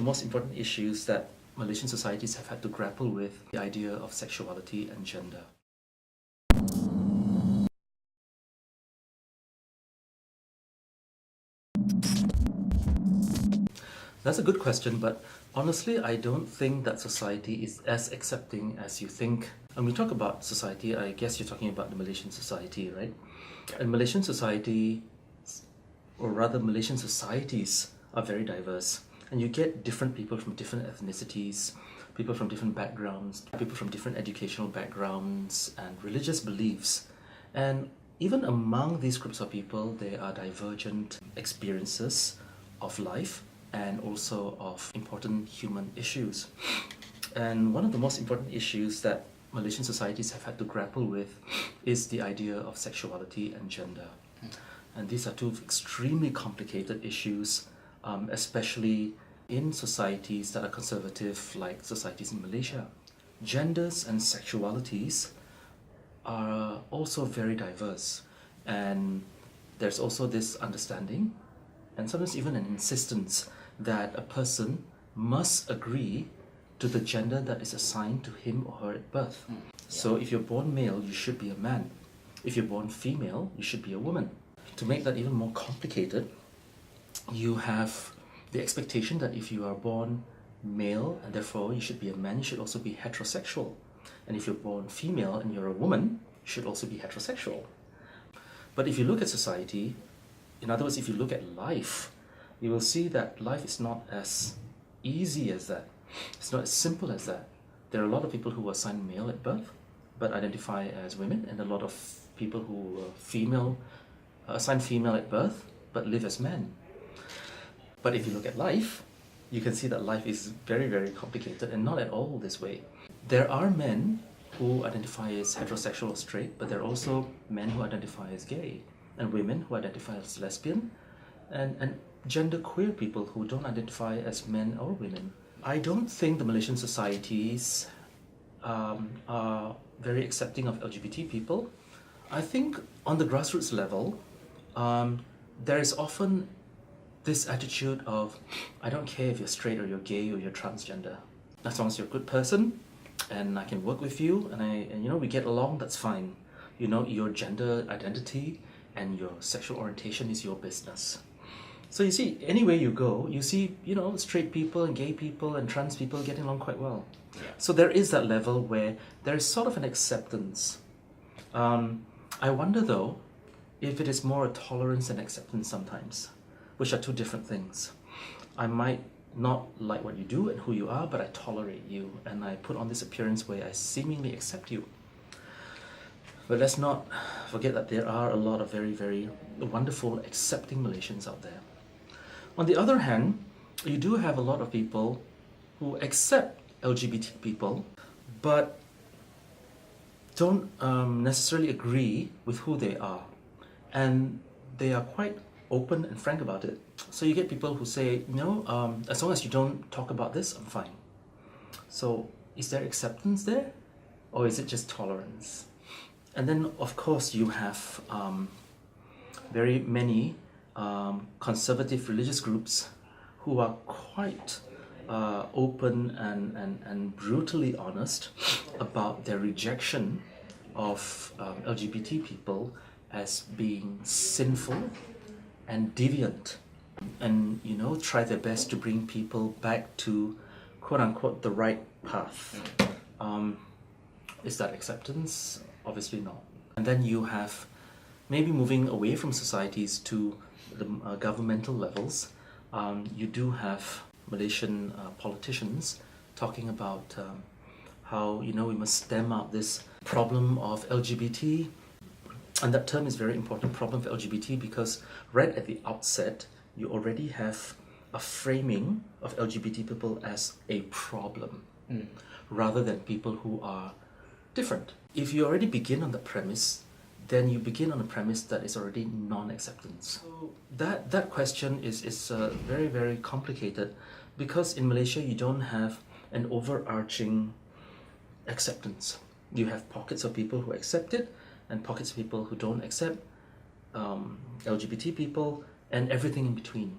the most important issues that Malaysian societies have had to grapple with the idea of sexuality and gender. That's a good question, but honestly, I don't think that society is as accepting as you think. When we talk about society, I guess you're talking about the Malaysian society, right? And Malaysian society, or rather Malaysian societies, are very diverse. And you get different people from different ethnicities, people from different backgrounds, people from different educational backgrounds and religious beliefs. And even among these groups of people, there are divergent experiences of life and also of important human issues. And one of the most important issues that Malaysian societies have had to grapple with is the idea of sexuality and gender. And these are two extremely complicated issues, especially in societies that are conservative, like societies in Malaysia. Genders and sexualities are also very diverse, and there's also this understanding and sometimes even an insistence that a person must agree to the gender that is assigned to him or her at birth. So if you're born male, you should be a man. If you're born female, you should be a woman. To make that even more complicated, you have the expectation that if you are born male and therefore you should be a man, you should also be heterosexual. And if you're born female and you're a woman, you should also be heterosexual. But if you look at society, in other words, if you look at life, you will see that life is not as easy as that. It's not as simple as that. There are a lot of people who are assigned male at birth but identify as women, and a lot of people who are assigned female at birth but live as men. But if you look at life, you can see that life is very, very complicated and not at all this way. There are men who identify as heterosexual or straight, but there are also men who identify as gay, and women who identify as lesbian, and genderqueer people who don't identify as men or women. I don't think the Malaysian societies are very accepting of LGBT people. I think on the grassroots level, there is often this attitude of, I don't care if you're straight or you're gay or you're transgender. As long as you're a good person and I can work with you and we get along, that's fine. Your gender identity and your sexual orientation is your business. So you see, anywhere you go, you see, straight people and gay people and trans people getting along quite well. Yeah. So there is that level where there is sort of an acceptance. I wonder though, if it is more a tolerance and acceptance sometimes, which are two different things. I might not like what you do and who you are, but I tolerate you and I put on this appearance where I seemingly accept you. But let's not forget that there are a lot of very, very wonderful, accepting Malaysians out there. On the other hand, you do have a lot of people who accept LGBT people, but don't necessarily agree with who they are. And they are quite open and frank about it. So you get people who say, as long as you don't talk about this, I'm fine. So is there acceptance there? Or is it just tolerance? And then, of course, you have very many conservative religious groups who are quite open and brutally honest about their rejection of LGBT people as being sinful and deviant, and try their best to bring people back to quote-unquote the right path. Is that acceptance? Obviously not. And then you have maybe moving away from societies to the governmental levels. You do have Malaysian politicians talking about how we must stem out this problem of LGBT. And that term is very important, problem for LGBT, because right at the outset, you already have a framing of LGBT people as a problem, rather than people who are different. If you already begin on the premise, then you begin on a premise that is already non-acceptance. So that question is very, very complicated, because in Malaysia you don't have an overarching acceptance. You have pockets of people who accept it, and pockets of people who don't accept LGBT people, and everything in between.